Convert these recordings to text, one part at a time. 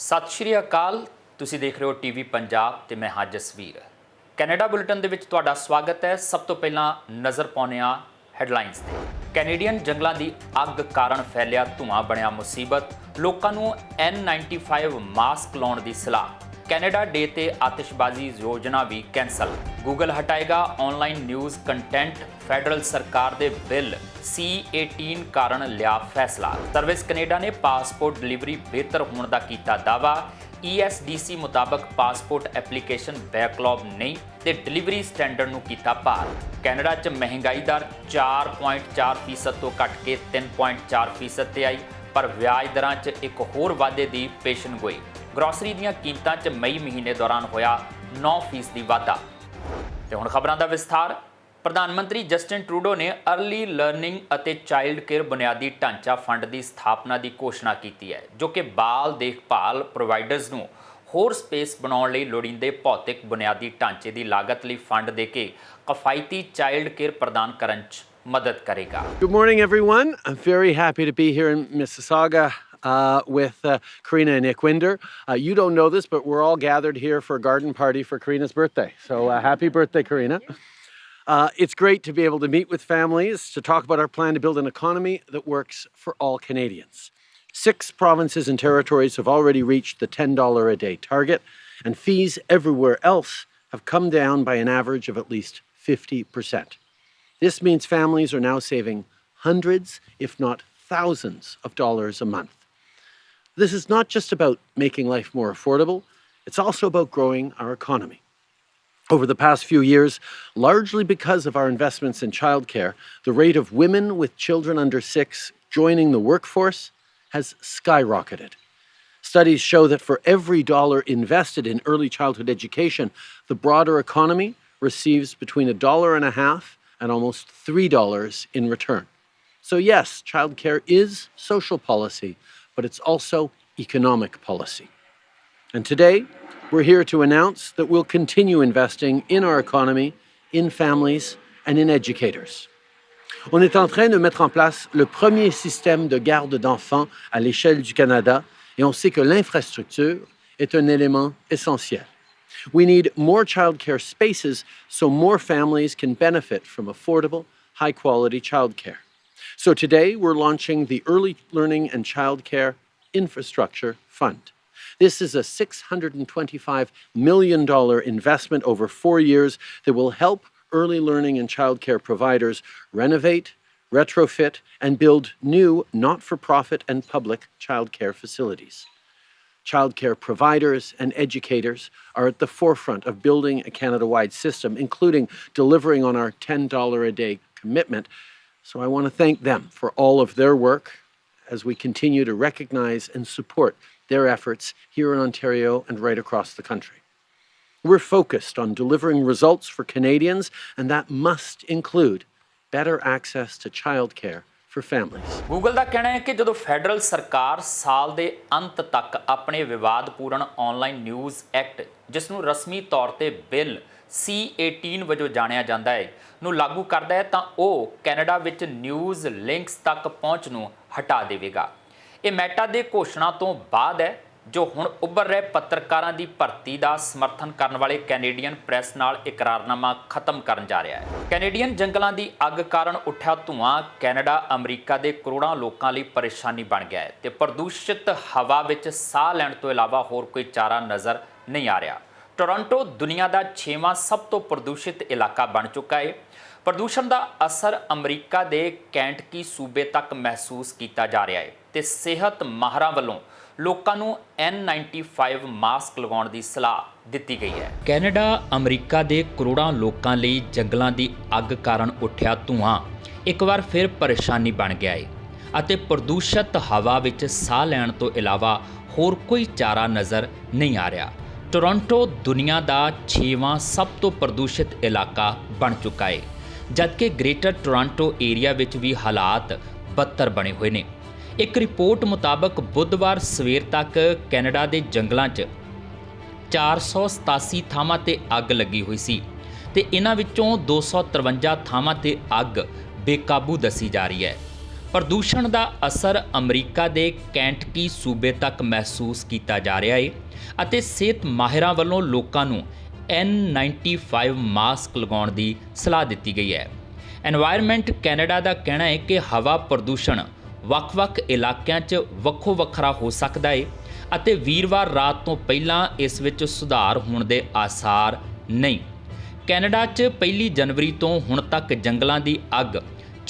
ਸਤਿ ਸ਼੍ਰੀ ਅਕਾਲ। ਤੁਸੀਂ ਦੇਖ ਰਹੇ ਹੋ ਟੀਵੀ ਪੰਜਾਬ ਤੇ ਮੈਂ ਹਾਂ ਜਸਵੀਰ। ਕੈਨੇਡਾ ਬੁਲੇਟਿਨ ਦੇ ਵਿੱਚ ਤੁਹਾਡਾ ਸਵਾਗਤ ਹੈ। ਸਭ ਤੋਂ ਪਹਿਲਾਂ ਨਜ਼ਰ ਪਾਉਂਦੇ ਹਾਂ ਹੈਡਲਾਈਨਸ ਤੇ। ਕੈਨੇਡੀਅਨ ਜੰਗਲਾਂ ਦੀ ਅੱਗ ਕਾਰਨ ਫੈਲਿਆ ਧੂਆਂ ਬਣਿਆ ਮੁਸੀਬਤ। ਲੋਕਾਂ ਨੂੰ N95 ਮਾਸਕ ਲਾਉਣ ਦੀ ਸਲਾਹ। ਕੈਨੇਡਾ ਡੇ ਤੇ ਆਤਿਸ਼ਬਾਜ਼ੀ ਯੋਜਨਾ ਵੀ ਕੈਂਸਲ। ਗੂਗਲ ਹਟਾਏਗਾ ਆਨਲਾਈਨ ਨਿਊਜ਼ ਕੰਟੈਂਟ। ਫੈਡਰਲ ਸਰਕਾਰ ਦੇ ਬਿੱਲ C-18 ਕਾਰਨ ਲਿਆ ਫੈਸਲਾ। ਸਰਵਿਸ ਕੈਨੇਡਾ ਨੇ ਪਾਸਪੋਰਟ ਡਿਲੀਵਰੀ ਬਿਹਤਰ ਹੋਣ ਦਾ ਕੀਤਾ ਦਾਅਵਾ। ESDC ਮੁਤਾਬਕ ਪਾਸਪੋਰਟ ਐਪਲੀਕੇਸ਼ਨ ਬੈਕਲੌਗ ਨਹੀਂ ਤੇ ਡਿਲੀਵਰੀ ਸਟੈਂਡਰਡ ਨੂੰ ਕੀਤਾ ਭਾਰ। ਕੈਨੇਡਾ 'ਚ ਮਹਿੰਗਾਈ ਦਰ 4.4% ਤੋਂ ਘਟ ਕੇ 3.4% ਤੇ ਆਈ, ਪਰ ਵਿਆਜ ਦਰਾਂ 'ਚ ਇੱਕ ਹੋਰ ਵਾਧੇ ਦੀ ਪੇਸ਼ਨਗੋਈ। ਗਰੋਸਰੀ ਦੀਆਂ ਕੀਮਤਾਂ 'ਚ ਮਈ ਮਹੀਨੇ ਦੌਰਾਨ ਹੋਇਆ 9% ਦੀ ਵਾਧਾ। ਤੇ ਹੁਣ ਖਬਰਾਂ ਦਾ ਵਿਸਥਾਰ। ਪ੍ਰਧਾਨ ਮੰਤਰੀ ਜਸਟਿਨ ਟਰੂਡੋ ਨੇ ਅਰਲੀ ਲਰਨਿੰਗ ਅਤੇ ਚਾਈਲਡ ਕੇਅਰ ਬੁਨਿਆਦੀ ਢਾਂਚਾ ਫੰਡ ਦੀ ਸਥਾਪਨਾ ਦੀ ਘੋਸ਼ਣਾ ਕੀਤੀ ਹੈ, ਜੋ ਕਿ ਬਾਲ ਦੇਖਭਾਲ ਪ੍ਰੋਵਾਈਡਰਸ ਨੂੰ ਹੋਰ ਸਪੇਸ ਬਣਾਉਣ ਲਈ ਲੋੜੀਂਦੇ ਭੌਤਿਕ ਬੁਨਿਆਦੀ ਢਾਂਚੇ ਦੀ ਲਾਗਤ ਲਈ ਫੰਡ ਦੇ ਕੇ ਕਿਫਾਇਤੀ ਚਾਈਲਡ ਕੇਅਰ ਪ੍ਰਦਾਨ ਕਰਨ 'ਚ ਮਦਦ ਕਰੇਗਾ। Good morning, everyone. I'm very happy to be here in Mississauga with Karina and Ickwinder. You don't know this, but we're all gathered here for a garden party for Karina's birthday. So happy birthday, Karina. It's great to be able to meet with families to talk about our plan to build an economy that works for all Canadians. 6 provinces and territories have already reached the $10 a day target, and fees everywhere else have come down by an average of at least 50%. This means families are now saving hundreds, if not thousands, of dollars a month. This is not just about making life more affordable, it's also about growing our economy. Over the past few years, largely because of our investments in childcare, the rate of women with children under 6 joining the workforce has skyrocketed. Studies show that for every dollar invested in early childhood education, the broader economy receives between $1.50 and almost $3 in return. So yes, childcare is social policy, but it's also economic policy. And today, we're here to announce that we'll continue investing in our economy, in families, and in educators. On est en train de mettre en place le premier système de garde d'enfants à l'échelle du Canada, et on sait que l'infrastructure est un élément essentiel. We need more childcare spaces so more families can benefit from affordable, high-quality childcare. So today, we're launching the Early Learning and Childcare Infrastructure Fund. This is a $625 million investment over 4 years that will help early learning and childcare providers renovate, retrofit, and build new not-for-profit and public childcare facilities. Childcare providers and educators are at the forefront of building a Canada-wide system, including delivering on our $10 a day commitment. So I want to thank them for all of their work as we continue to recognize and support their efforts here in Ontario and right across the country. We're focused on delivering results for Canadians, and that must include better access to childcare for families. Google ਦਾ ਕਹਿਣਾ ਹੈ ਕਿ ਜਦੋਂ federal ਸਰਕਾਰ ਸਾਲ ਦੇ ਅੰਤ ਤੱਕ ਆਪਣੇ ਵਿਵਾਦਪੂਰਨ ਆਨਲਾਈਨ ਨਿਊਜ਼ ਐਕਟ, ਜਿਸ ਨੂੰ ਰਸਮੀ ਤੌਰ ਤੇ ਬਿੱਲ C-18 ਵਜੋਂ ਜਾਣਿਆ ਜਾਂਦਾ ਹੈ, ਨੂੰ ਲਾਗੂ ਕਰਦਾ ਹੈ ਤਾਂ ਉਹ ਕੈਨੇਡਾ ਵਿੱਚ ਨਿਊਜ਼ ਲਿੰਕਸ ਤੱਕ ਪਹੁੰਚ ਨੂੰ ਹਟਾ ਦੇਵੇਗਾ। ਇਹ ਮੈਟਾ ਦੇ ਘੋਸ਼ਣਾ ਤੋਂ ਬਾਅਦ ਹੈ, ਜੋ ਹੁਣ ਉੱਭਰ ਰਹੇ ਪੱਤਰਕਾਰਾਂ ਦੀ ਭਰਤੀ ਦਾ ਸਮਰਥਨ ਕਰਨ ਵਾਲੇ ਕੈਨੇਡੀਅਨ ਪ੍ਰੈਸ ਨਾਲ ਇਕਰਾਰਨਾਮਾ ਖਤਮ ਕਰਨ ਜਾ ਰਿਹਾ ਹੈ। ਕੈਨੇਡੀਅਨ ਜੰਗਲਾਂ ਦੀ ਅੱਗ ਕਾਰਨ ਉੱਠਿਆ ਧੂਆਂ ਕੈਨੇਡਾ ਅਮਰੀਕਾ ਦੇ ਕਰੋੜਾਂ ਲੋਕਾਂ ਲਈ ਪਰੇਸ਼ਾਨੀ ਬਣ ਗਿਆ ਹੈ ਤੇ ਪ੍ਰਦੂਸ਼ਿਤ ਹਵਾ ਵਿੱਚ ਸਾਹ ਲੈਣ ਤੋਂ ਇਲਾਵਾ ਹੋਰ ਕੋਈ ਚਾਰਾ ਨਜ਼ਰ ਨਹੀਂ ਆ ਰਿਹਾ। ਟੋਰਾਂਟੋ ਦੁਨੀਆ ਦਾ 6ਵਾਂ ਸਭ ਤੋਂ ਪ੍ਰਦੂਸ਼ਿਤ ਇਲਾਕਾ ਬਣ ਚੁੱਕਾ ਹੈ। ਪ੍ਰਦੂਸ਼ਣ ਦਾ ਅਸਰ ਅਮਰੀਕਾ ਦੇ ਕੈਂਟਕੀ ਸੂਬੇ ਤੱਕ ਮਹਿਸੂਸ ਕੀਤਾ ਜਾ ਰਿਹਾ ਹੈ ਤੇ ਸਿਹਤ ਮਾਹਰਾਂ ਵੱਲੋਂ ਲੋਕਾਂ ਨੂੰ N95 ਮਾਸਕ ਲਗਾਉਣ ਦੀ ਸਲਾਹ ਦਿੱਤੀ ਗਈ ਹੈ। ਕੈਨੇਡਾ ਅਮਰੀਕਾ ਦੇ ਕਰੋੜਾਂ ਲੋਕਾਂ ਲਈ ਜੰਗਲਾਂ ਦੀ ਅੱਗ ਕਾਰਨ ਉੱਠਿਆ ਧੂਆਂ ਇੱਕ ਵਾਰ ਫਿਰ ਪਰੇਸ਼ਾਨੀ ਬਣ ਗਿਆ ਹੈ ਅਤੇ ਪ੍ਰਦੂਸ਼ਿਤ ਹਵਾ ਵਿੱਚ ਸਾਹ ਲੈਣ ਤੋਂ ਇਲਾਵਾ ਹੋਰ ਕੋਈ ਚਾਰਾ ਨਜ਼ਰ ਨਹੀਂ ਆ ਰਿਹਾ। ਟੋਰਾਂਟੋ ਦੁਨੀਆ ਦਾ 6ਵਾਂ ਸਭ ਤੋਂ ਪ੍ਰਦੂਸ਼ਿਤ ਇਲਾਕਾ ਬਣ ਚੁੱਕਾ ਹੈ, ਜਦਕਿ ਗ੍ਰੇਟਰ ਟੋਰਾਂਟੋ ਏਰੀਆ ਵਿੱਚ ਵੀ ਹਾਲਾਤ ਬੱਤਰ ਬਣੇ ਹੋਏ ਨੇ। ਇੱਕ ਰਿਪੋਰਟ ਮੁਤਾਬਕ ਬੁੱਧਵਾਰ ਸਵੇਰ ਤੱਕ ਕੈਨੇਡਾ ਦੇ ਜੰਗਲਾਂ 'ਚ 487 ਥਾਵਾਂ ਤੇ ਅੱਗ ਲੱਗੀ ਹੋਈ ਸੀ ਤੇ ਇਹਨਾਂ ਵਿੱਚੋਂ 253 ਥਾਵਾਂ ਤੇ ਅੱਗ ਬੇਕਾਬੂ ਦੱਸੀ ਜਾ ਰਹੀ ਹੈ। ਪ੍ਰਦੂਸ਼ਣ ਦਾ ਅਸਰ ਅਮਰੀਕਾ ਦੇ ਕੈਂਟਕੀ ਸੂਬੇ ਤੱਕ ਮਹਿਸੂਸ ਕੀਤਾ ਜਾ ਰਿਹਾ ਹੈ ਅਤੇ ਸਿਹਤ ਮਾਹਿਰਾਂ ਵੱਲੋਂ ਲੋਕਾਂ ਨੂੰ N95 ਮਾਸਕ ਲਗਾਉਣ ਦੀ ਸਲਾਹ ਦਿੱਤੀ ਗਈ ਹੈ। ਐਨਵਾਇਰਨਮੈਂਟ ਕੈਨੇਡਾ ਦਾ ਕਹਿਣਾ ਹੈ ਕਿ ਹਵਾ ਪ੍ਰਦੂਸ਼ਣ ਵੱਖ-ਵੱਖ ਇਲਾਕਿਆਂ 'ਚ ਵੱਖੋ ਵੱਖਰਾ ਹੋ ਸਕਦਾ ਹੈ ਅਤੇ ਵੀਰਵਾਰ ਰਾਤ ਤੋਂ ਪਹਿਲਾਂ ਇਸ ਵਿੱਚ ਸੁਧਾਰ ਹੋਣ ਦੇ ਆਸਾਰ ਨਹੀਂ। ਕੈਨੇਡਾ 'ਚ 1 ਜਨਵਰੀ ਤੋਂ ਹੁਣ ਤੱਕ ਜੰਗਲਾਂ ਦੀ ਅੱਗ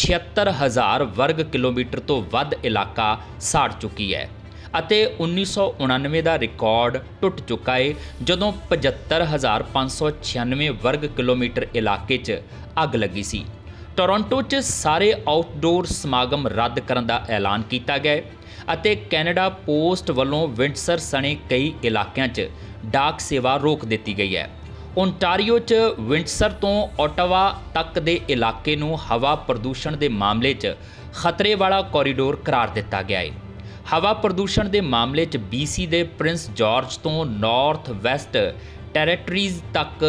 76,000 ਵਰਗ ਕਿਲੋਮੀਟਰ ਤੋਂ ਵੱਧ ਇਲਾਕਾ ਸਾੜ ਚੁੱਕੀ ਹੈ ਅਤੇ 1999 ਦਾ ਰਿਕਾਰਡ ਟੁੱਟ ਚੁੱਕਾ ਹੈ ਜਦੋਂ 75,596 ਵਰਗ ਕਿਲੋਮੀਟਰ ਇਲਾਕੇ 'ਚ ਅੱਗ ਲੱਗੀ ਸੀ। ਟੋਰਾਂਟੋ 'ਚ ਸਾਰੇ ਆਊਟਡੋਰ ਸਮਾਗਮ ਰੱਦ ਕਰਨ ਦਾ ਐਲਾਨ ਕੀਤਾ ਗਿਆ ਹੈ ਅਤੇ ਕੈਨੇਡਾ ਪੋਸਟ ਵੱਲੋਂ ਵਿੰਡਸਰ ਸਣੇ ਕਈ ਇਲਾਕਿਆਂ 'ਚ ਡਾਕ ਸੇਵਾ ਰੋਕ ਦਿੱਤੀ ਗਈ ਹੈ। ਓਨਟਾਰੀਓ 'ਚ ਵਿੰਡਸਰ ਤੋਂ ਓਟਾਵਾ ਤੱਕ ਦੇ ਇਲਾਕੇ ਨੂੰ ਹਵਾ ਪ੍ਰਦੂਸ਼ਣ ਦੇ ਮਾਮਲੇ 'ਚ ਖਤਰੇ ਵਾਲਾ ਕੋਰੀਡੋਰ ਕਰਾਰ ਦਿੱਤਾ ਗਿਆ ਹੈ। ਹਵਾ ਪ੍ਰਦੂਸ਼ਣ ਦੇ ਮਾਮਲੇ 'ਚ BC ਦੇ ਪ੍ਰਿੰਸ ਜਾਰਜ ਤੋਂ ਨਾਰਥ ਵੈਸਟ ਟੈਰੀਟਰੀਜ਼ ਤੱਕ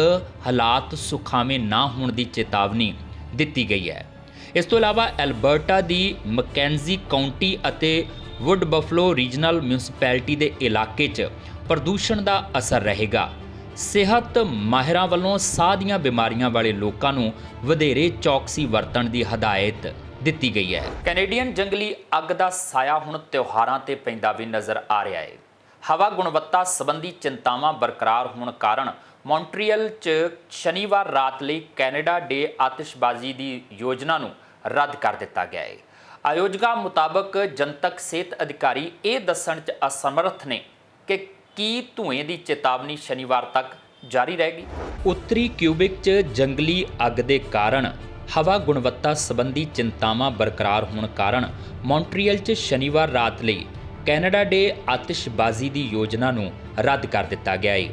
ਹਾਲਾਤ ਸੁਖਾਵੇਂ ਨਾ ਹੋਣ ਦੀ ਚੇਤਾਵਨੀ ਦਿੱਤੀ ਗਈ ਹੈ। ਇਸ ਤੋਂ ਇਲਾਵਾ ਐਲਬਰਟਾ ਦੀ ਮੈਕੈਂਜੀ ਕਾਉਂਟੀ ਅਤੇ ਵੁੱਡ ਬਫਲੋ ਰੀਜਨਲ ਮਿਊਨਿਸਪੈਲਿਟੀ ਦੇ ਇਲਾਕੇ 'ਚ ਪ੍ਰਦੂਸ਼ਣ ਦਾ ਅਸਰ ਰਹੇਗਾ। ਸਿਹਤ ਮਾਹਿਰਾਂ ਵੱਲੋਂ ਸਾਹ ਦੀਆਂ ਬਿਮਾਰੀਆਂ ਵਾਲੇ ਲੋਕਾਂ ਨੂੰ ਵਧੇਰੇ ਚੌਕਸੀ ਵਰਤਣ ਦੀ ਹਦਾਇਤ ਦਿੱਤੀ ਗਈ ਹੈ। ਕੈਨੇਡੀਅਨ ਜੰਗਲੀ ਅੱਗ ਦਾ ਸਾਇਆ ਹੁਣ ਤਿਉਹਾਰਾਂ ਤੇ ਪੈਂਦਾ ਵੀ ਨਜ਼ਰ ਆ ਰਿਹਾ ਹੈ। ਹਵਾ ਗੁਣਵੱਤਾ ਸੰਬੰਧੀ ਚਿੰਤਾਵਾਂ ਬਰਕਰਾਰ ਹੋਣ ਕਾਰਨ ਮੌਂਟਰੀਅਲ 'ਚ ਸ਼ਨੀਵਾਰ ਰਾਤ ਲਈ ਕੈਨੇਡਾ ਡੇ ਆਤਿਸ਼ਬਾਜ਼ੀ ਦੀ ਯੋਜਨਾ ਨੂੰ ਰੱਦ ਕਰ ਦਿੱਤਾ ਗਿਆ ਹੈ। ਆਯੋਜਕਾਂ ਮੁਤਾਬਕ ਜਨਤਕ ਸਿਹਤ ਅਧਿਕਾਰੀ ਇਹ ਦੱਸਣ 'ਚ ਅਸਮਰੱਥ ਨੇ ਕਿ ਕੀ ਧੂਏ ਦੀ ਚੇਤਾਵਨੀ ਸ਼ਨੀਵਾਰ ਤੱਕ ਜਾਰੀ ਰਹੇਗੀ। ਉੱਤਰੀ ਕਿਊਬਿਕ 'ਚ ਜੰਗਲੀ ਅੱਗ ਦੇ ਕਾਰਨ ਹਵਾ ਗੁਣਵੱਤਾ ਸੰਬੰਧੀ ਚਿੰਤਾਵਾਂ ਬਰਕਰਾਰ ਹੋਣ ਕਾਰਨ ਮੌਂਟਰੀਅਲ 'ਚ ਸ਼ਨੀਵਾਰ ਰਾਤ ਲਈ ਕੈਨੇਡਾ ਡੇ ਆਤਿਸ਼ਬਾਜ਼ੀ ਦੀ ਯੋਜਨਾ ਨੂੰ ਰੱਦ ਕਰ ਦਿੱਤਾ ਗਿਆ ਹੈ।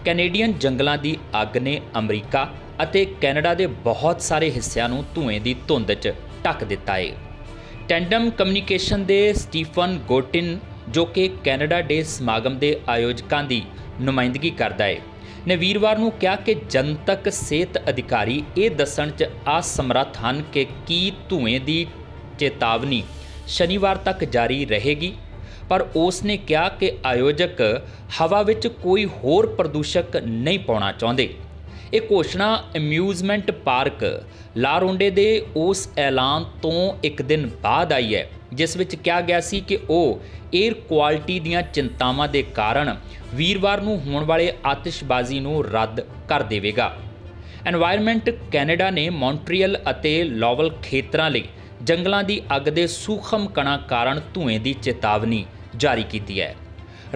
ਕੈਨੇਡੀਅਨ ਜੰਗਲਾਂ ਦੀ ਅੱਗ ਨੇ ਅਮਰੀਕਾ ਅਤੇ ਕੈਨੇਡਾ ਦੇ ਬਹੁਤ ਸਾਰੇ ਹਿੱਸਿਆਂ ਨੂੰ ਧੂਏ ਦੀ ਧੁੰਦ 'ਚ ਢੱਕ ਦਿੱਤਾ ਹੈ। ਟੈਂਡਮ ਕਮਿਊਨੀਕੇਸ਼ਨ ਦੇ ਸਟੀਫਨ ਗੋਟਿਨ ਜੋ ਕਿ ਕੈਨੇਡਾ ਡੇ ਸਮਾਗਮ ਦੇ ਆਯੋਜਕਾਂ ਦੀ ਨੁਮਾਇੰਦਗੀ ਕਰਦਾ ਹੈ ਨੇ ਵੀਰਵਾਰ ਨੂੰ ਕਿਹਾ ਕਿ ਜਨਤਕ ਸਿਹਤ ਅਧਿਕਾਰੀ ਇਹ ਦੱਸਣ 'ਚ ਅਸਮਰੱਥ ਹਨ ਕਿ ਕੀ ਧੂਏ ਦੀ ਚੇਤਾਵਨੀ ਸ਼ਨੀਵਾਰ ਤੱਕ ਜਾਰੀ ਰਹੇਗੀ, ਪਰ ਉਸ ਨੇ ਕਿਹਾ ਕਿ ਆਯੋਜਕ ਹਵਾ ਵਿੱਚ ਕੋਈ ਹੋਰ ਪ੍ਰਦੂਸ਼ਕ ਨਹੀਂ ਪਾਉਣਾ ਚਾਹੁੰਦੇ। ਇਹ ਘੋਸ਼ਣਾ ਅਮਿਊਜ਼ਮੈਂਟ ਪਾਰਕ ਲਾਰੋਂਡੇ ਦੇ ਉਸ ਐਲਾਨ ਤੋਂ ਇੱਕ ਦਿਨ ਬਾਅਦ ਆਈ ਹੈ ਜਿਸ ਵਿੱਚ ਕਿਹਾ ਗਿਆ ਸੀ ਕਿ ਉਹ ਏਅਰ ਕੁਆਲਿਟੀ ਦੀਆਂ ਚਿੰਤਾਵਾਂ ਦੇ ਕਾਰਨ ਵੀਰਵਾਰ ਨੂੰ ਹੋਣ ਵਾਲੇ ਆਤਿਸ਼ਬਾਜ਼ੀ ਨੂੰ ਰੱਦ ਕਰ ਦੇਵੇਗਾ। ਐਨਵਾਇਰਨਮੈਂਟ ਕੈਨੇਡਾ ਨੇ ਮੌਂਟਰੀਅਲ ਅਤੇ ਲੋਵਲ ਖੇਤਰਾਂ ਲਈ ਜੰਗਲਾਂ ਦੀ ਅੱਗ ਦੇ ਸੂਖਮ ਕਣਾਂ ਕਾਰਨ ਧੂਏ ਦੀ ਚੇਤਾਵਨੀ ਜਾਰੀ ਕੀਤੀ ਹੈ।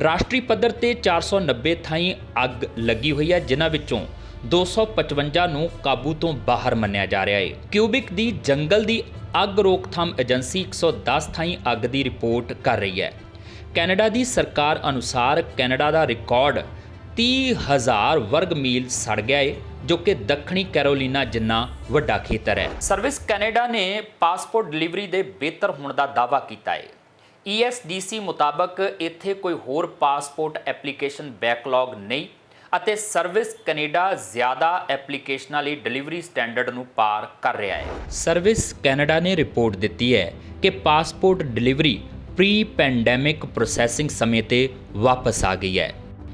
ਰਾਸ਼ਟਰੀ ਪੱਧਰ ਤੇ 490 ਥਾਈਂ ਅੱਗ ਲੱਗੀ ਹੋਈ ਹੈ ਜਿਨ੍ਹਾਂ ਵਿੱਚੋਂ 255 ਨੂੰ ਕਾਬੂ ਤੋਂ ਬਾਹਰ ਮੰਨਿਆ ਜਾ ਰਿਹਾ ਹੈ। ਕਿਊਬਿਕ ਦੀ ਜੰਗਲ ਦੀ ਅੱਗ ਰੋਕਥਾਮ ਏਜੰਸੀ 110 ਥਾਈਂ ਅੱਗ ਦੀ ਰਿਪੋਰਟ ਕਰ ਰਹੀ ਹੈ। ਕੈਨੇਡਾ ਦੀ ਸਰਕਾਰ ਅਨੁਸਾਰ ਕੈਨੇਡਾ ਦਾ ਰਿਕਾਰਡ 30,000 ਵਰਗ ਮੀਲ ਸੜ ਗਿਆ ਹੈ ਜੋ ਕਿ ਦੱਖਣੀ ਕੈਰੋਲੀਨਾ ਜਿੰਨਾ ਵੱਡਾ ਖੇਤਰ ਹੈ। ਸਰਵਿਸ ਕੈਨੇਡਾ ਨੇ ਪਾਸਪੋਰਟ ਡਿਲੀਵਰੀ ਦੇ ਬਿਹਤਰ ਹੋਣ ਦਾ ਦਾਅਵਾ ਕੀਤਾ ਹੈ। ESDC ਮੁਤਾਬਕ ਇੱਥੇ ਕੋਈ ਹੋਰ ਪਾਸਪੋਰਟ ਐਪਲੀਕੇਸ਼ਨ ਬੈਕਲੌਗ ਨਹੀਂ ਅਤੇ ਸਰਵਿਸ ਕੈਨੇਡਾ ਜ਼ਿਆਦਾ ਐਪਲੀਕੇਸ਼ਨਾਂ ਲਈ ਡਿਲੀਵਰੀ ਸਟੈਂਡਰਡ ਨੂੰ ਪਾਰ ਕਰ ਰਿਹਾ ਹੈ। ਸਰਵਿਸ ਕੈਨੇਡਾ ਨੇ ਰਿਪੋਰਟ ਦਿੱਤੀ ਹੈ ਕਿ passport delivery pre pandemic processing ਸਮੇਂ ਤੇ ਵਾਪਸ ਆ ਗਈ ਹੈ।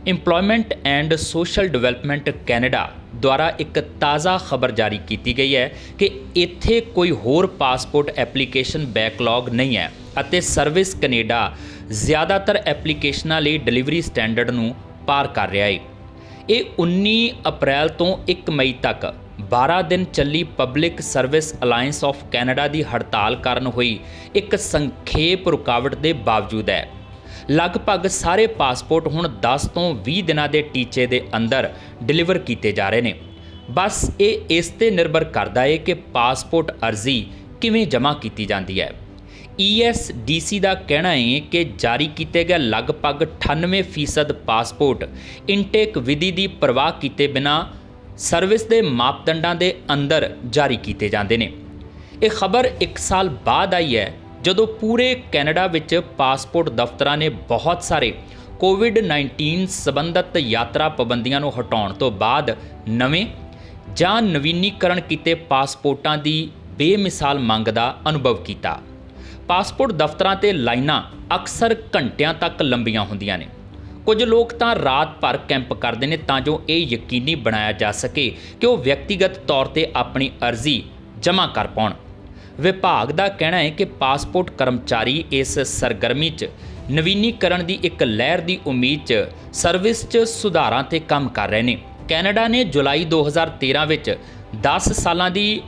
Employment and social development Canada ਦੁਆਰਾ ਇੱਕ ਤਾਜ਼ਾ ਖਬਰ ਜਾਰੀ ਕੀਤੀ ਗਈ ਹੈ ਕਿ ਇੱਥੇ ਕੋਈ ਹੋਰ ਪਾਸਪੋਰਟ ਐਪਲੀਕੇਸ਼ਨ ਬੈਕਲੌਗ ਨਹੀਂ ਹੈ ਅਤੇ ਸਰਵਿਸ ਕੈਨੇਡਾ ਜ਼ਿਆਦਾਤਰ ਐਪਲੀਕੇਸ਼ਨਾਂ ਲਈ ਡਿਲੀਵਰੀ ਸਟੈਂਡਰਡ ਨੂੰ ਪਾਰ ਕਰ ਰਿਹਾ ਹੈ। ਇਹ 19 ਅਪ੍ਰੈਲ ਤੋਂ 1 ਮਈ ਤੱਕ 12 ਦਿਨ ਚੱਲੀ public service alliance of Canada ਦੀ ਹੜਤਾਲ ਕਾਰਨ ਹੋਈ ਇੱਕ ਸੰਖੇਪ ਰੁਕਾਵਟ ਦੇ ਬਾਵਜੂਦ ਹੈ। ਲਗਭਗ ਸਾਰੇ ਪਾਸਪੋਰਟ ਹੁਣ 10 ਤੋਂ 20 ਦਿਨਾਂ ਦੇ ਟੀਚੇ ਦੇ ਅੰਦਰ ਡਿਲੀਵਰ ਕੀਤੇ ਜਾ ਰਹੇ ਨੇ। ਬਸ ਇਹ ਇਸ ਤੇ ਨਿਰਭਰ ਕਰਦਾ ਹੈ ਕਿ ਪਾਸਪੋਰਟ ਅਰਜ਼ੀ ਕਿਵੇਂ ਜਮ੍ਹਾਂ ਕੀਤੀ ਜਾਂਦੀ ਹੈ। ESDC ਦਾ ਕਹਿਣਾ ਹੈ ਕਿ ਜਾਰੀ ਕੀਤੇ ਗਏ ਲਗਭਗ 98% ਪਾਸਪੋਰਟ ਇਨਟੇਕ ਵਿਧੀ ਦੀ ਪਰਵਾਹ ਕੀਤੇ ਬਿਨਾਂ ਸਰਵਿਸ ਦੇ ਮਾਪਦੰਡਾਂ ਦੇ ਅੰਦਰ ਜਾਰੀ ਕੀਤੇ ਜਾਂਦੇ ਨੇ। ਇਹ ਖਬਰ 1 ਸਾਲ ਬਾਅਦ ਆਈ ਹੈ ਜਦੋਂ ਪੂਰੇ ਕੈਨੇਡਾ ਵਿੱਚ ਪਾਸਪੋਰਟ ਦਫ਼ਤਰਾਂ ਨੇ ਬਹੁਤ ਸਾਰੇ COVID-19 ਸੰਬੰਧਿਤ ਯਾਤਰਾ ਪਾਬੰਦੀਆਂ ਨੂੰ ਹਟਾਉਣ ਤੋਂ ਬਾਅਦ ਨਵੇਂ ਜਾਂ ਨਵੀਨੀਕਰਨ ਕੀਤੇ ਪਾਸਪੋਰਟਾਂ ਦੀ ਬੇਮਿਸਾਲ ਮੰਗ ਦਾ ਅਨੁਭਵ ਕੀਤਾ। ਪਾਸਪੋਰਟ ਦਫ਼ਤਰਾਂ ਤੇ ਲਾਈਨਾਂ ਅਕਸਰ ਘੰਟਿਆਂ ਤੱਕ ਲੰਬੀਆਂ ਹੁੰਦੀਆਂ ਨੇ। ਕੁਝ ਲੋਕ ਤਾਂ ਰਾਤ ਭਰ ਕੈਂਪ ਕਰਦੇ ਨੇ ਤਾਂ ਜੋ ਇਹ ਯਕੀਨੀ ਬਣਾਇਆ ਜਾ ਸਕੇ ਕਿ ਉਹ ਵਿਅਕਤੀਗਤ ਤੌਰ ਤੇ ਆਪਣੀ ਅਰਜ਼ੀ ਜਮ੍ਹਾਂ ਕਰ ਪਾਉਣ। ਵਿਭਾਗ ਦਾ ਕਹਿਣਾ ਹੈ ਕਿ ਪਾਸਪੋਰਟ ਕਰਮਚਾਰੀ ਇਸ ਸਰਗਰਮੀ 'ਚ ਨਵੀਨੀਕਰਨ ਦੀ ਇੱਕ ਲਹਿਰ ਦੀ ਉਮੀਦ 'ਚ ਸਰਵਿਸ 'ਚ ਸੁਧਾਰਾਂ ਤੇ ਕੰਮ ਕਰ ਰਹੇ ਨੇ। ਕੈਨੇਡਾ ਨੇ ਜੁਲਾਈ 2013 ਵਿੱਚ 10 ਸਾਲਾਂ ਦੀ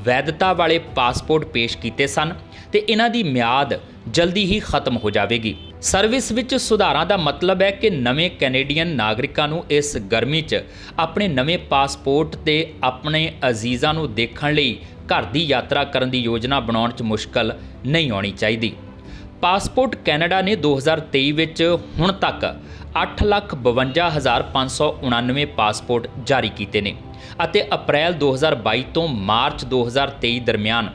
ਵੈਧਤਾ ਵਾਲੇ ਪਾਸਪੋਰਟ ਪੇਸ਼ ਕੀਤੇ ਸਨ ਤੇ ਇਹਨਾਂ ਦੀ ਮਿਆਦ ਜਲਦੀ ਹੀ ਖਤਮ ਹੋ ਜਾਵੇਗੀ। ਸਰਵਿਸ ਵਿੱਚ ਸੁਧਾਰਾਂ ਦਾ ਮਤਲਬ ਹੈ ਕਿ ਨਵੇਂ ਕੈਨੇਡੀਅਨ ਨਾਗਰਿਕਾਂ ਨੂੰ ਇਸ ਗਰਮੀ 'ਚ ਆਪਣੇ ਨਵੇਂ ਪਾਸਪੋਰਟ ਤੇ ਆਪਣੇ ਅਜ਼ੀਜ਼ਾਂ ਨੂੰ ਦੇਖਣ ਲਈ ਘਰ ਦੀ ਯਾਤਰਾ ਕਰਨ ਦੀ ਯੋਜਨਾ ਬਣਾਉਣ 'ਚ ਮੁਸ਼ਕਲ ਨਹੀਂ ਆਉਣੀ ਚਾਹੀਦੀ। ਪਾਸਪੋਰਟ ਕੈਨੇਡਾ ਨੇ 2023 ਵਿੱਚ ਹੁਣ ਤੱਕ 8,52,599 ਪਾਸਪੋਰਟ ਜਾਰੀ ਕੀਤੇ ਨੇ ਅਤੇ ਅਪ੍ਰੈਲ 2022 ਤੋਂ ਮਾਰਚ 2023 ਦਰਮਿਆਨ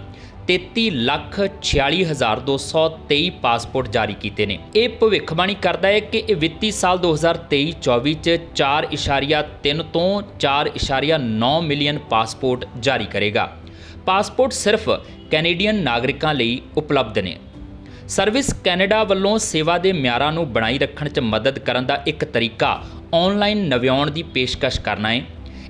33,46,223 ਪਾਸਪੋਰਟ ਜਾਰੀ ਕੀਤੇ ਨੇ। ਇਹ ਭਵਿੱਖਬਾਣੀ ਕਰਦਾ ਹੈ ਕਿ ਇਹ ਵਿੱਤੀ ਸਾਲ 2023-24 'ਚ 4.3 ਤੋਂ 4.9 ਮਿਲੀਅਨ ਪਾਸਪੋਰਟ ਜਾਰੀ ਕਰੇਗਾ। ਪਾਸਪੋਰਟ ਸਿਰਫ ਕੈਨੇਡੀਅਨ ਨਾਗਰਿਕਾਂ ਲਈ ਉਪਲਬਧ ਨੇ। ਸਰਵਿਸ ਕੈਨੇਡਾ ਵੱਲੋਂ ਸੇਵਾ ਦੇ ਮਿਆਰਾਂ ਨੂੰ ਬਣਾਈ ਰੱਖਣ 'ਚ ਮਦਦ ਕਰਨ ਦਾ ਇੱਕ ਤਰੀਕਾ ਆਨਲਾਈਨ ਨਵਿਆਉਣ ਦੀ ਪੇਸ਼ਕਸ਼ ਕਰਨਾ ਹੈ।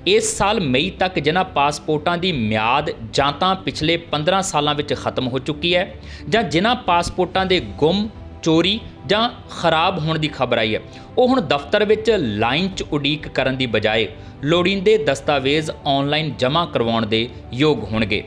ਇਸ ਸਾਲ ਮਈ ਤੱਕ ਜਿਨ੍ਹਾਂ ਪਾਸਪੋਰਟਾਂ ਦੀ ਮਿਆਦ ਜਾਂ ਤਾਂ ਪਿਛਲੇ 15 ਸਾਲਾਂ ਵਿੱਚ ਖਤਮ ਹੋ ਚੁੱਕੀ ਹੈ ਜਾਂ ਜਿਨ੍ਹਾਂ ਪਾਸਪੋਰਟਾਂ ਦੇ ਗੁੰਮ, ਚੋਰੀ ਜਾਂ ਖਰਾਬ ਹੋਣ ਦੀ ਖਬਰ ਆਈ ਹੈ, ਉਹ ਹੁਣ ਦਫ਼ਤਰ ਵਿੱਚ ਲਾਈਨ 'ਚ ਉਡੀਕ ਕਰਨ ਦੀ ਬਜਾਏ ਲੋੜੀਂਦੇ ਦਸਤਾਵੇਜ਼ ਆਨਲਾਈਨ ਜਮ੍ਹਾਂ ਕਰਵਾਉਣ ਦੇ ਯੋਗ ਹੋਣਗੇ।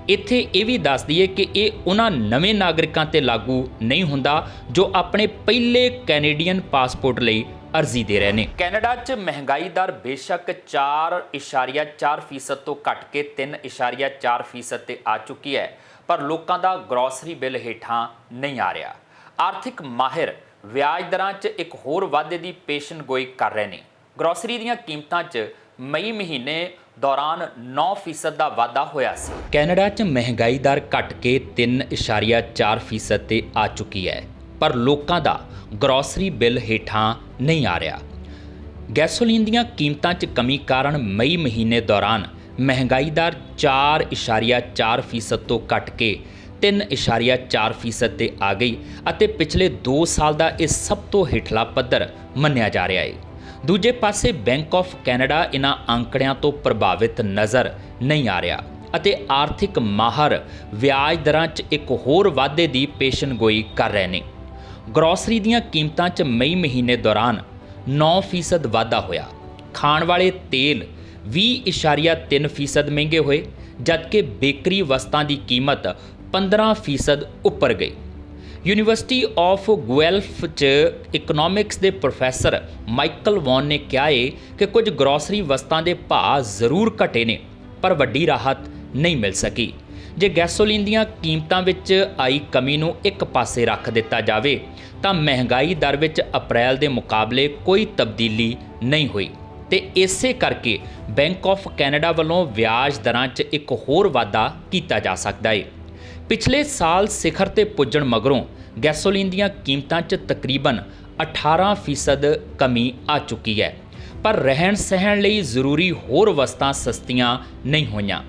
ਇੱਥੇ ਇਹ ਵੀ ਦੱਸ ਦਈਏ ਕਿ ਇਹ ਉਹਨਾਂ ਨਵੇਂ ਨਾਗਰਿਕਾਂ ਤੇ ਲਾਗੂ ਨਹੀਂ ਹੁੰਦਾ ਜੋ ਆਪਣੇ ਪਹਿਲੇ ਕੈਨੇਡੀਅਨ ਪਾਸਪੋਰਟ ਲਈ ਅਰਜ਼ੀ ਦੇ ਰਹੇ ਨੇ। ਕੈਨੇਡਾ 'ਚ ਮਹਿੰਗਾਈ ਦਰ ਬੇਸ਼ੱਕ 4.4% ਤੋਂ ਘਟ ਕੇ 3.4% ਤੇ ਆ ਚੁੱਕੀ ਹੈ, ਪਰ ਲੋਕਾਂ ਦਾ ਗਰੋਸਰੀ ਬਿੱਲ ਹੇਠਾਂ ਨਹੀਂ ਆ ਰਿਹਾ। ਆਰਥਿਕ ਮਾਹਿਰ ਵਿਆਜ ਦਰਾਂ 'ਚ ਇੱਕ ਹੋਰ ਵਾਧੇ ਦੀ ਪੇਸ਼ਨਗੋਈ ਕਰ ਰਹੇ ਨੇ। ਗਰੋਸਰੀ ਦੀਆਂ ਕੀਮਤਾਂ 'ਚ ਮਈ ਮਹੀਨੇ ਦੌਰਾਨ 9% ਦਾ ਵਾਧਾ ਹੋਇਆ ਸੀ। ਕੈਨੇਡਾ 'ਚ ਮਹਿੰਗਾਈ ਦਰ ਘਟ ਕੇ 3.4% ਤੇ ਆ ਚੁੱਕੀ ਹੈ, ਪਰ ਲੋਕਾਂ ਦਾ ਗਰੋਸਰੀ ਬਿੱਲ ਹੇਠਾਂ ਨਹੀਂ ਆ ਰਿਹਾ। ਗੈਸੋਲੀਨ ਦੀਆਂ ਕੀਮਤਾਂ 'ਚ ਕਮੀ ਕਾਰਨ ਮਈ ਮਹੀਨੇ ਦੌਰਾਨ ਮਹਿੰਗਾਈ ਦਰ 4.4% ਤੋਂ ਘਟ ਕੇ 3.4% ਤੇ ਆ ਗਈ ਅਤੇ ਪਿਛਲੇ 2 ਸਾਲ ਦਾ ਇਹ ਸਭ ਤੋਂ ਹੇਠਲਾ ਪੱਧਰ ਮੰਨਿਆ ਜਾ ਰਿਹਾ ਹੈ। ਦੂਜੇ ਪਾਸੇ ਬੈਂਕ ਆਫ ਕੈਨੇਡਾ ਇਹਨਾਂ ਅੰਕੜਿਆਂ ਤੋਂ ਪ੍ਰਭਾਵਿਤ ਨਜ਼ਰ ਨਹੀਂ ਆ ਰਿਹਾ ਅਤੇ ਆਰਥਿਕ ਮਾਹਰ ਵਿਆਜ ਦਰਾਂ 'ਚ ਇੱਕ ਹੋਰ ਵਾਧੇ ਦੀ ਪੇਸ਼ਨਗੋਈ ਕਰ ਰਹੇ ਨੇ। ਗਰੋਸਰੀ ਦੀਆਂ ਕੀਮਤਾਂ 'ਚ ਮਈ ਮਹੀਨੇ ਦੌਰਾਨ 9% ਵਾਧਾ ਹੋਇਆ। ਖਾਣ ਵਾਲੇ ਤੇਲ 20.3% ਮਹਿੰਗੇ ਹੋਏ, ਜਦਕਿ ਬੇਕਰੀ ਵਸਤਾਂ ਦੀ ਕੀਮਤ 15% ਉੱਪਰ ਗਈ। ਯੂਨੀਵਰਸਿਟੀ ਆਫ ਗੁਐਲਫ 'ਚ ਇਕਨੋਮਿਕਸ ਦੇ ਪ੍ਰੋਫੈਸਰ ਮਾਈਕਲ ਵੌਨ ਨੇ ਕਿਹਾ ਹੈ ਕਿ ਕੁਝ ਗਰੋਸਰੀ ਵਸਤਾਂ ਦੇ ਭਾਅ ਜ਼ਰੂਰ ਘਟੇ ਨੇ, ਪਰ ਵੱਡੀ ਰਾਹਤ ਨਹੀਂ ਮਿਲ ਸਕੀ। ਜੇ ਗੈਸੋਲੀਨ ਦੀਆਂ ਕੀਮਤਾਂ ਵਿੱਚ ਆਈ ਕਮੀ ਨੂੰ ਇੱਕ ਪਾਸੇ ਰੱਖ ਦਿੱਤਾ ਜਾਵੇ ਤਾਂ ਮਹਿੰਗਾਈ ਦਰ ਵਿੱਚ ਅਪ੍ਰੈਲ ਦੇ ਮੁਕਾਬਲੇ ਕੋਈ ਤਬਦੀਲੀ ਨਹੀਂ ਹੋਈ ਤੇ ਇਸੇ ਕਰਕੇ ਬੈਂਕ ਆਫ ਕੈਨੇਡਾ ਵੱਲੋਂ ਵਿਆਜ ਦਰਾਂ 'ਚ ਇੱਕ ਹੋਰ ਵਾਧਾ ਕੀਤਾ ਜਾ ਸਕਦਾ ਹੈ। ਪਿਛਲੇ ਸਾਲ ਸਿਖਰ ਤੇ ਪੁੱਜਣ ਮਗਰੋਂ ਗੈਸੋਲੀਨ ਦੀਆਂ ਕੀਮਤਾਂ 'ਚ ਤਕਰੀਬਨ 18% ਕਮੀ ਆ ਚੁੱਕੀ ਹੈ, ਪਰ ਰਹਿਣ ਸਹਿਣ ਲਈ ਜ਼ਰੂਰੀ ਹੋਰ ਵਸਤਾਂ ਸਸਤੀਆਂ ਨਹੀਂ ਹੋਈਆਂ।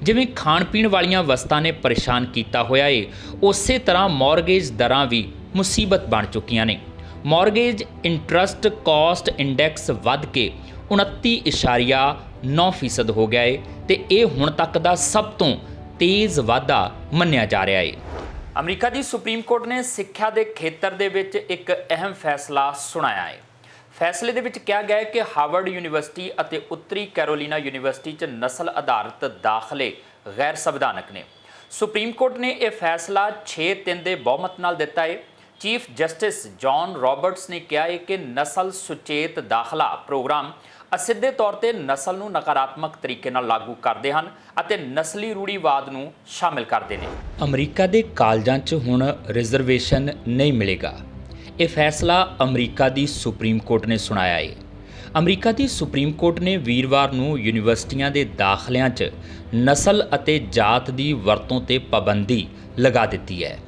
ਜਿਵੇਂ ਖਾਣ ਪੀਣ ਵਾਲੀਆਂ ਵਸਤਾਂ ਨੇ ਪਰੇਸ਼ਾਨ ਕੀਤਾ ਹੋਇਆ ਏ, ਉਸੇ ਤਰ੍ਹਾਂ ਮੌਰਗੇਜ ਦਰਾਂ ਵੀ ਮੁਸੀਬਤ ਬਣ ਚੁੱਕੀਆਂ ਨੇ। ਮੌਰਗੇਜ ਇੰਟਰਸਟ ਕਾਸਟ ਇੰਡੈਕਸ ਵੱਧ ਕੇ 29.9% ਹੋ ਗਿਆ ਏ ਤੇ ਇਹ ਹੁਣ ਤੱਕ ਦਾ ਸਭ ਤੋਂ ਤੇਜ਼ ਵਾਧਾ ਮੰਨਿਆ ਜਾ ਰਿਹਾ ਹੈ। ਅਮਰੀਕਾ ਦੀ ਸੁਪਰੀਮ ਕੋਰਟ ਨੇ ਸਿੱਖਿਆ ਦੇ ਖੇਤਰ ਦੇ ਵਿੱਚ ਇੱਕ ਅਹਿਮ ਫੈਸਲਾ ਸੁਣਾਇਆ ਹੈ। ਫੈਸਲੇ ਦੇ ਵਿੱਚ ਕਿਹਾ ਗਿਆ ਹੈ ਕਿ ਹਾਰਵਰਡ ਯੂਨੀਵਰਸਿਟੀ ਅਤੇ ਉੱਤਰੀ ਕੈਰੋਲੀਨਾ ਯੂਨੀਵਰਸਿਟੀ 'ਚ ਨਸਲ ਆਧਾਰਿਤ ਦਾਖਲੇ ਗੈਰ ਸੰਵਿਧਾਨਕ ਨੇ। ਸੁਪਰੀਮ ਕੋਰਟ ਨੇ ਇਹ ਫੈਸਲਾ 6-3 ਦੇ ਬਹੁਮਤ ਨਾਲ ਦਿੱਤਾ ਹੈ। ਚੀਫ ਜਸਟਿਸ ਜੌਨ ਰੌਬਰਟਸ ਨੇ ਕਿਹਾ ਹੈ ਕਿ ਨਸਲ ਸੁਚੇਤ ਦਾਖਲਾ ਪ੍ਰੋਗਰਾਮ ਅਸਿੱਧੇ ਤੌਰ ਤੇ ਨਸਲ ਨੂੰ ਨਕਾਰਾਤਮਕ ਤਰੀਕੇ ਨਾਲ ਲਾਗੂ ਕਰਦੇ ਹਨ ਅਤੇ ਨਸਲੀ ਰੂੜੀਵਾਦ ਨੂੰ ਸ਼ਾਮਿਲ ਕਰਦੇ ਨੇ। ਅਮਰੀਕਾ ਦੇ ਕਾਲਜਾਂ 'ਚ ਹੁਣ ਰਿਜ਼ਰਵੇਸ਼ਨ ਨਹੀਂ ਮਿਲੇਗਾ। ਇਹ ਫੈਸਲਾ ਅਮਰੀਕਾ ਦੀ ਸੁਪਰੀਮ ਕੋਰਟ ਨੇ ਸੁਣਾਇਆ ਹੈ। ਅਮਰੀਕਾ ਦੀ ਸੁਪਰੀਮ ਕੋਰਟ ਨੇ ਵੀਰਵਾਰ ਨੂੰ ਯੂਨੀਵਰਸਿਟੀਆਂ ਦੇ ਦਾਖਲਿਆਂ 'ਚ ਨਸਲ ਅਤੇ ਜਾਤ ਦੀ ਵਰਤੋਂ ਤੇ ਪਾਬੰਦੀ ਲਗਾ ਦਿੱਤੀ ਹੈ।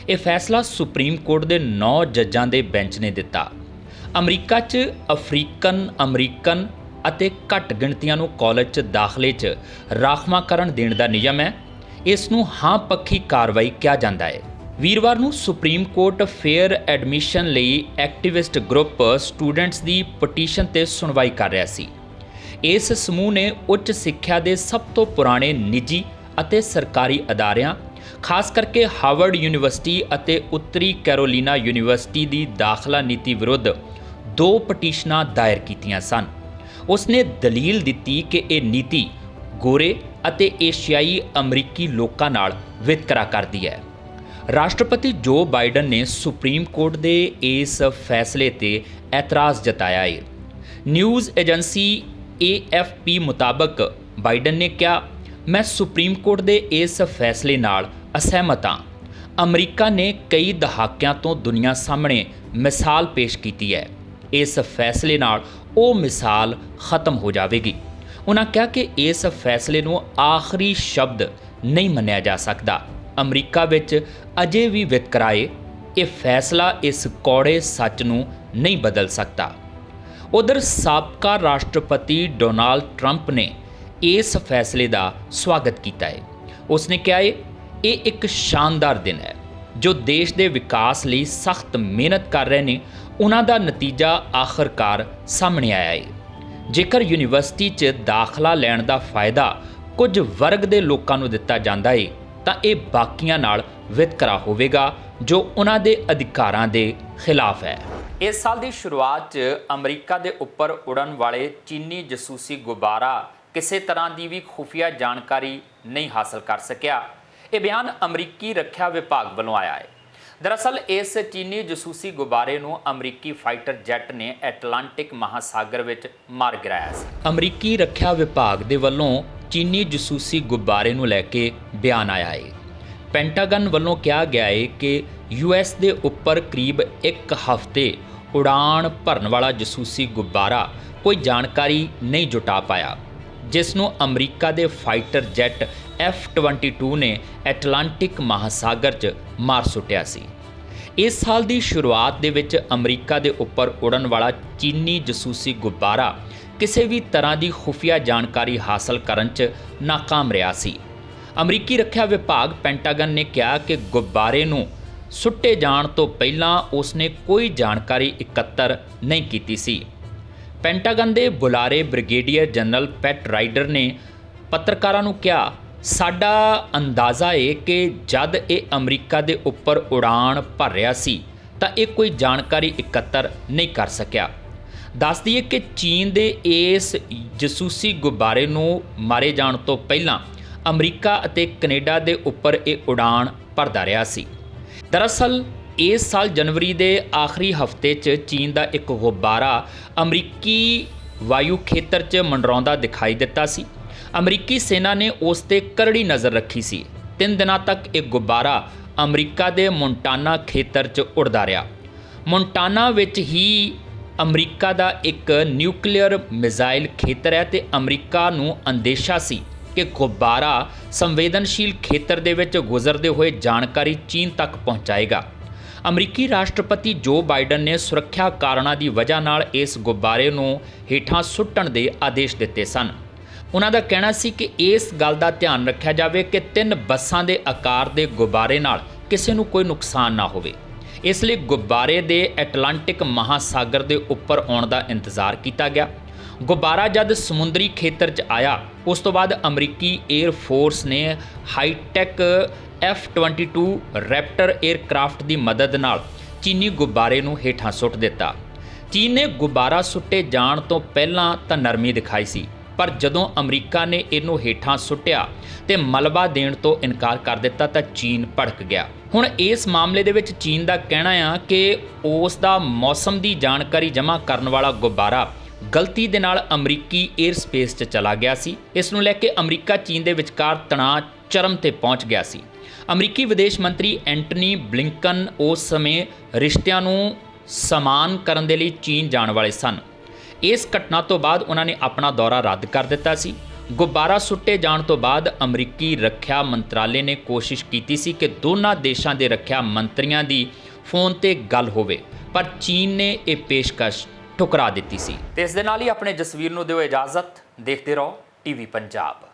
ਇਹ ਫੈਸਲਾ ਸੁਪਰੀਮ ਕੋਰਟ ਦੇ 9 ਜੱਜਾਂ ਦੇ ਬੈਂਚ ਨੇ ਦਿੱਤਾ। ਅਮਰੀਕਾ 'ਚ ਅਫਰੀਕਨ ਅਮਰੀਕਨ ਅਤੇ ਘੱਟ ਗਿਣਤੀਆਂ ਨੂੰ ਕਾਲਜ 'ਚ ਦਾਖਲੇ 'ਚ ਰਾਖਵਾਂਕਰਨ ਦੇਣ ਦਾ ਨਿਯਮ ਹੈ। ਇਸ ਨੂੰ ਹਾਂ ਪੱਖੀ ਕਾਰਵਾਈ ਕਿਹਾ ਜਾਂਦਾ ਹੈ। ਵੀਰਵਾਰ ਨੂੰ ਸੁਪਰੀਮ ਕੋਰਟ ਫੇਅਰ ਐਡਮਿਸ਼ਨ ਲਈ ਐਕਟਿਵਿਸਟ ਗਰੁੱਪ ਸਟੂਡੈਂਟਸ ਦੀ ਪਟੀਸ਼ਨ ਤੇ ਸੁਣਵਾਈ ਕਰ ਰਿਹਾ ਸੀ। ਇਸ ਸਮੂਹ ਨੇ ਉੱਚ ਸਿੱਖਿਆ ਦੇ ਸਭ ਤੋਂ ਪੁਰਾਣੇ ਨਿੱਜੀ ਅਤੇ ਸਰਕਾਰੀ ਅਦਾਰਿਆਂ, ਖਾਸ ਕਰਕੇ ਹਾਰਵਰਡ ਯੂਨੀਵਰਸਿਟੀ ਅਤੇ ਉੱਤਰੀ ਕੈਰੋਲੀਨਾ ਯੂਨੀਵਰਸਿਟੀ ਦੀ ਦਾਖਲਾ ਨੀਤੀ ਵਿਰੁੱਧ 2 ਪਟੀਸ਼ਨਾਂ ਦਾਇਰ ਕੀਤੀਆਂ ਸਨ। ਉਸਨੇ ਦਲੀਲ ਦਿੱਤੀ ਕਿ ਇਹ ਨੀਤੀ ਗੋਰੇ ਅਤੇ ਏਸ਼ੀਆਈ ਅਮਰੀਕੀ ਲੋਕਾਂ ਨਾਲ ਵਿਤਕਰਾ ਕਰਦੀ ਹੈ। ਰਾਸ਼ਟਰਪਤੀ ਜੋ ਬਾਈਡਨ ਨੇ ਸੁਪਰੀਮ ਕੋਰਟ ਦੇ ਇਸ ਫੈਸਲੇ ਤੇ ਇਤਰਾਜ਼ ਜਤਾਇਆ ਹੈ। ਨਿਊਜ਼ ਏਜੰਸੀ AFP ਮੁਤਾਬਕ ਬਾਈਡਨ ਨੇ ਕਿਹਾ, ਮੈਂ ਸੁਪਰੀਮ ਕੋਰਟ ਦੇ ਇਸ ਫੈਸਲੇ ਨਾਲ ਅਸਹਿਮਤ ਹਾਂ। ਅਮਰੀਕਾ ਨੇ ਕਈ ਦਹਾਕਿਆਂ ਤੋਂ ਦੁਨੀਆ ਸਾਹਮਣੇ ਮਿਸਾਲ ਪੇਸ਼ ਕੀਤੀ ਹੈ। ਇਸ ਫੈਸਲੇ ਨਾਲ ਉਹ ਮਿਸਾਲ ਖਤਮ ਹੋ ਜਾਵੇਗੀ। ਉਨ੍ਹਾਂ ਕਿਹਾ ਕਿ ਇਸ ਫੈਸਲੇ ਨੂੰ ਆਖਰੀ ਸ਼ਬਦ ਨਹੀਂ ਮੰਨਿਆ ਜਾ ਸਕਦਾ। ਅਮਰੀਕਾ ਵਿੱਚ ਅਜੇ ਵੀ ਵਿਤਕਰਾ ਹੈ। ਇਹ ਫੈਸਲਾ ਇਸ ਕੌੜੇ ਸੱਚ ਨੂੰ ਨਹੀਂ ਬਦਲ ਸਕਦਾ। ਉਧਰ ਸਾਬਕਾ ਰਾਸ਼ਟਰਪਤੀ ਡੋਨਾਲਡ ਟਰੰਪ ਨੇ ਇਸ ਫੈਸਲੇ ਦਾ ਸਵਾਗਤ ਕੀਤਾ ਹੈ। ਉਸਨੇ ਕਿਹਾ ਹੈ, ਇਹ ਇੱਕ ਸ਼ਾਨਦਾਰ ਦਿਨ ਹੈ। ਜੋ ਦੇਸ਼ ਦੇ ਵਿਕਾਸ ਲਈ ਸਖਤ ਮਿਹਨਤ ਕਰ ਰਹੇ ਨੇ, ਉਹਨਾਂ ਦਾ ਨਤੀਜਾ ਆਖਰਕਾਰ ਸਾਹਮਣੇ ਆਇਆ ਹੈ। ਜੇਕਰ ਯੂਨੀਵਰਸਿਟੀ 'ਚ ਦਾਖਲਾ ਲੈਣ ਦਾ ਫਾਇਦਾ ਕੁਝ ਵਰਗ ਦੇ ਲੋਕਾਂ ਨੂੰ ਦਿੱਤਾ ਜਾਂਦਾ ਹੈ ਤਾਂ ਇਹ ਬਾਕੀਆਂ ਨਾਲ ਵਿਤਕਰਾ ਹੋਵੇਗਾ ਜੋ ਉਹਨਾਂ ਦੇ ਅਧਿਕਾਰਾਂ ਦੇ ਖਿਲਾਫ ਹੈ। ਇਸ ਸਾਲ ਦੀ ਸ਼ੁਰੂਆਤ 'ਚ ਅਮਰੀਕਾ ਦੇ ਉੱਪਰ ਉਡਣ ਵਾਲੇ ਚੀਨੀ ਜਸੂਸੀ ਗੁਬਾਰਾ ਕਿਸੇ ਤਰ੍ਹਾਂ ਦੀ ਵੀ ਖੁਫੀਆ ਜਾਣਕਾਰੀ ਨਹੀਂ ਹਾਸਲ ਕਰ ਸਕਿਆ। ਇਹ ਬਿਆਨ ਅਮਰੀਕੀ ਰੱਖਿਆ ਵਿਭਾਗ ਵੱਲੋਂ ਆਇਆ ਹੈ। ਦਰਅਸਲ ਇਸ ਚੀਨੀ ਜਸੂਸੀ ਗੁਬਾਰੇ ਨੂੰ ਅਮਰੀਕੀ ਫਾਈਟਰ ਜੈਟ ਨੇ ਐਟਲਾਂਟਿਕ ਮਹਾਸਾਗਰ ਵਿੱਚ ਮਾਰ ਗਿਰਾਇਆ ਸੀ। ਅਮਰੀਕੀ ਰੱਖਿਆ ਵਿਭਾਗ ਦੇ ਵੱਲੋਂ ਚੀਨੀ ਜਸੂਸੀ ਗੁਬਾਰੇ ਨੂੰ ਲੈ ਕੇ ਬਿਆਨ ਆਇਆ ਹੈ। ਪੈਂਟਾਗਨ ਵੱਲੋਂ ਕਿਹਾ ਗਿਆ ਹੈ ਕਿ US ਦੇ ਉੱਪਰ ਕਰੀਬ 1 ਹਫ਼ਤੇ ਉਡਾਨ ਭਰਨ ਵਾਲਾ ਜਸੂਸੀ ਗੁਬਾਰਾ ਕੋਈ ਜਾਣਕਾਰੀ ਨਹੀਂ ਜੁਟਾ ਪਾਇਆ, ਜਿਸ ਨੂੰ ਅਮਰੀਕਾ ਦੇ ਫਾਈਟਰ ਜੈਟ F-22 ਨੇ ਐਟਲਾਂਟਿਕ ਮਹਾਸਾਗਰ 'ਚ ਮਾਰ ਸੁੱਟਿਆ ਸੀ। ਇਸ ਸਾਲ ਦੀ ਸ਼ੁਰੂਆਤ ਦੇ ਵਿੱਚ ਅਮਰੀਕਾ ਦੇ ਉੱਪਰ ਉਡਣ ਵਾਲਾ ਚੀਨੀ ਜਸੂਸੀ ਗੁਬਾਰਾ ਕਿਸੇ ਵੀ ਤਰ੍ਹਾਂ ਦੀ ਖੁਫੀਆ ਜਾਣਕਾਰੀ ਹਾਸਲ ਕਰਨ 'ਚ ਨਾਕਾਮ ਰਿਹਾ ਸੀ। ਅਮਰੀਕੀ ਰੱਖਿਆ ਵਿਭਾਗ ਪੈਂਟਾਗਨ ਨੇ ਕਿਹਾ ਕਿ ਗੁਬਾਰੇ ਨੂੰ ਸੁੱਟੇ ਜਾਣ ਤੋਂ ਪਹਿਲਾਂ ਉਸਨੇ ਕੋਈ ਜਾਣਕਾਰੀ ਇਕੱਤਰ ਨਹੀਂ ਕੀਤੀ ਸੀ। ਪੈਂਟਾਗਨ ਦੇ ਬੁਲਾਰੇ ਬ੍ਰਿਗੇਡੀਅਰ ਜਨਰਲ ਪੈਟ ਰਾਈਡਰ ਨੇ ਪੱਤਰਕਾਰਾਂ ਨੂੰ ਕਿਹਾ, ਸਾਡਾ ਅੰਦਾਜ਼ਾ ਹੈ ਕਿ ਜਦ ਇਹ ਅਮਰੀਕਾ ਦੇ ਉੱਪਰ ਉਡਾਨ ਭਰ ਰਿਹਾ ਸੀ ਤਾਂ ਇਹ ਕੋਈ ਜਾਣਕਾਰੀ ਇਕੱਤਰ ਨਹੀਂ ਕਰ ਸਕਿਆ। ਦੱਸ ਦਈਏ ਕਿ ਚੀਨ ਦੇ ਇਸ ਜਸੂਸੀ ਗੁਬਾਰੇ ਨੂੰ ਮਾਰੇ ਜਾਣ ਤੋਂ ਪਹਿਲਾਂ ਅਮਰੀਕਾ ਅਤੇ ਕੈਨੇਡਾ ਦੇ ਉੱਪਰ ਇਹ ਉਡਾਨ ਭਰਦਾ ਰਿਹਾ ਸੀ। ਦਰਅਸਲ ਇਸ ਸਾਲ ਜਨਵਰੀ ਦੇ ਆਖਰੀ ਹਫ਼ਤੇ 'ਚ ਚੀਨ ਦਾ ਇੱਕ ਗੁਬਾਰਾ ਅਮਰੀਕੀ ਵਾਯੂ ਖੇਤਰ 'ਚ ਮੰਡਰਾਉਂਦਾ ਦਿਖਾਈ ਦਿੱਤਾ ਸੀ। ਅਮਰੀਕੀ ਸੈਨਾ ਨੇ ਉਸ 'ਤੇ ਕਰੜੀ ਨਜ਼ਰ ਰੱਖੀ ਸੀ। 3 ਦਿਨਾਂ ਤੱਕ ਇਹ ਗੁਬਾਰਾ ਅਮਰੀਕਾ ਦੇ ਮੋਂਟਾਨਾ ਖੇਤਰ 'ਚ ਉੱਡਦਾ ਰਿਹਾ। ਮੋਂਟਾਨਾ ਵਿੱਚ ਹੀ ਅਮਰੀਕਾ ਦਾ ਇੱਕ ਨਿਊਕਲੀਅਰ ਮਿਜ਼ਾਈਲ ਖੇਤਰ ਹੈ ਤੇ ਅਮਰੀਕਾ ਨੂੰ ਅੰਦੇਸ਼ਾ ਸੀ ਕਿ ਗੁਬਾਰਾ ਸੰਵੇਦਨਸ਼ੀਲ ਖੇਤਰ ਦੇ ਵਿੱਚ ਗੁਜ਼ਰਦੇ ਹੋਏ ਜਾਣਕਾਰੀ ਚੀਨ ਤੱਕ ਪਹੁੰਚਾਏਗਾ। ਅਮਰੀਕੀ ਰਾਸ਼ਟਰਪਤੀ ਜੋ ਬਾਈਡਨ ਨੇ ਸੁਰੱਖਿਆ ਕਾਰਨਾਂ ਦੀ ਵਜ੍ਹਾ ਨਾਲ ਇਸ ਗੁਬਾਰੇ ਨੂੰ ਹੇਠਾਂ ਸੁੱਟਣ ਦੇ ਆਦੇਸ਼ ਦਿੱਤੇ ਸਨ। ਉਹਨਾਂ ਦਾ ਕਹਿਣਾ ਸੀ ਕਿ ਇਸ ਗੱਲ ਦਾ ਧਿਆਨ ਰੱਖਿਆ ਜਾਵੇ ਕਿ 3 ਬੱਸਾਂ ਦੇ ਆਕਾਰ ਦੇ ਗੁਬਾਰੇ ਨਾਲ ਕਿਸੇ ਨੂੰ ਕੋਈ ਨੁਕਸਾਨ ਨਾ ਹੋਵੇ। ਇਸ ਲਈ ਗੁਬਾਰੇ ਦੇ ਐਟਲਾਂਟਿਕ ਮਹਾਸਾਗਰ ਦੇ ਉੱਪਰ ਆਉਣ ਦਾ ਇੰਤਜ਼ਾਰ ਕੀਤਾ ਗਿਆ। ਗੁਬਾਰਾ ਜਦ ਸਮੁੰਦਰੀ ਖੇਤਰ 'ਚ ਆਇਆ, ਉਸ ਤੋਂ ਬਾਅਦ ਅਮਰੀਕੀ 에ਅਰ ਫੋਰਸ ਨੇ ਹਾਈਟੈਕ F-22 ਰੈਪਟਰ 에ਅਰਕ੍ਰਾਫਟ ਦੀ ਮਦਦ ਨਾਲ ਚੀਨੀ ਗੁਬਾਰੇ ਨੂੰ ਹੇਠਾਂ ਸੁੱਟ ਦਿੱਤਾ। ਚੀਨ ਨੇ ਗੁਬਾਰਾ ਸੁੱਟੇ ਜਾਣ ਤੋਂ ਪਹਿਲਾਂ ਤਾਂ ਨਰਮੀ ਦਿਖਾਈ ਸੀ, ਪਰ ਜਦੋਂ ਅਮਰੀਕਾ ਨੇ ਇਹਨੂੰ ਹੇਠਾਂ ਸੁੱਟਿਆ ਤੇ ਮਲਬਾ ਦੇਣ ਤੋਂ ਇਨਕਾਰ ਕਰ ਦਿੱਤਾ ਤਾਂ ਚੀਨ ਭੜਕ ਗਿਆ। ਹੁਣ ਇਸ ਮਾਮਲੇ ਦੇ ਵਿੱਚ ਚੀਨ ਦਾ ਕਹਿਣਾ ਆ ਕਿ ਉਸ ਦਾ ਮੌਸਮ ਦੀ ਜਾਣਕਾਰੀ ਜਮ੍ਹਾਂ ਕਰਨ ਵਾਲਾ ਗੁਬਾਰਾ ਗਲਤੀ ਦੇ ਨਾਲ ਅਮਰੀਕੀ 에ਅਰ ਸਪੇਸ 'ਚ ਚਲਾ ਗਿਆ ਸੀ। ਇਸ ਨੂੰ ਲੈ ਕੇ ਅਮਰੀਕਾ ਚੀਨ ਦੇ ਵਿਚਕਾਰ ਤਣਾਅ ਚਰਮ ਤੇ ਪਹੁੰਚ ਗਿਆ ਸੀ। ਅਮਰੀਕੀ ਵਿਦੇਸ਼ ਮੰਤਰੀ ਐਂਟਨੀ ਬਲਿੰਕਨ ਉਸ ਸਮੇਂ ਰਿਸ਼ਤਿਆਂ ਨੂੰ ਸਮਾਨ ਕਰਨ ਦੇ ਲਈ ਚੀਨ ਜਾਣ ਵਾਲੇ ਸਨ। ਇਸ ਘਟਨਾ ਤੋਂ ਬਾਅਦ ਉਹਨਾਂ ਨੇ ਆਪਣਾ ਦੌਰਾ ਰੱਦ ਕਰ ਦਿੱਤਾ ਸੀ। ਗੁਬਾਰਾ ਸੁੱਟੇ ਜਾਣ ਤੋਂ ਬਾਅਦ ਅਮਰੀਕੀ ਰੱਖਿਆ ਮੰਤਰਾਲੇ ਨੇ ਕੋਸ਼ਿਸ਼ ਕੀਤੀ ਸੀ ਕਿ ਦੋਨਾਂ ਦੇਸ਼ਾਂ ਦੇ ਰੱਖਿਆ ਮੰਤਰੀਆਂ ਦੀ ਫੋਨ ਤੇ ਗੱਲ ਹੋਵੇ, ਪਰ ਚੀਨ ਨੇ ਇਹ ਪੇਸ਼ਕਸ਼ ਠੁਕਰਾ ਦਿੱਤੀ ਸੀ। ਤੇ ਇਸ ਦੇ ਨਾਲ ਹੀ ਆਪਣੇ ਜਸਵੀਰ ਨੂੰ ਦਿਓ ਇਜਾਜ਼ਤ। ਦੇਖਦੇ ਰਹੋ TV ਪੰਜਾਬ।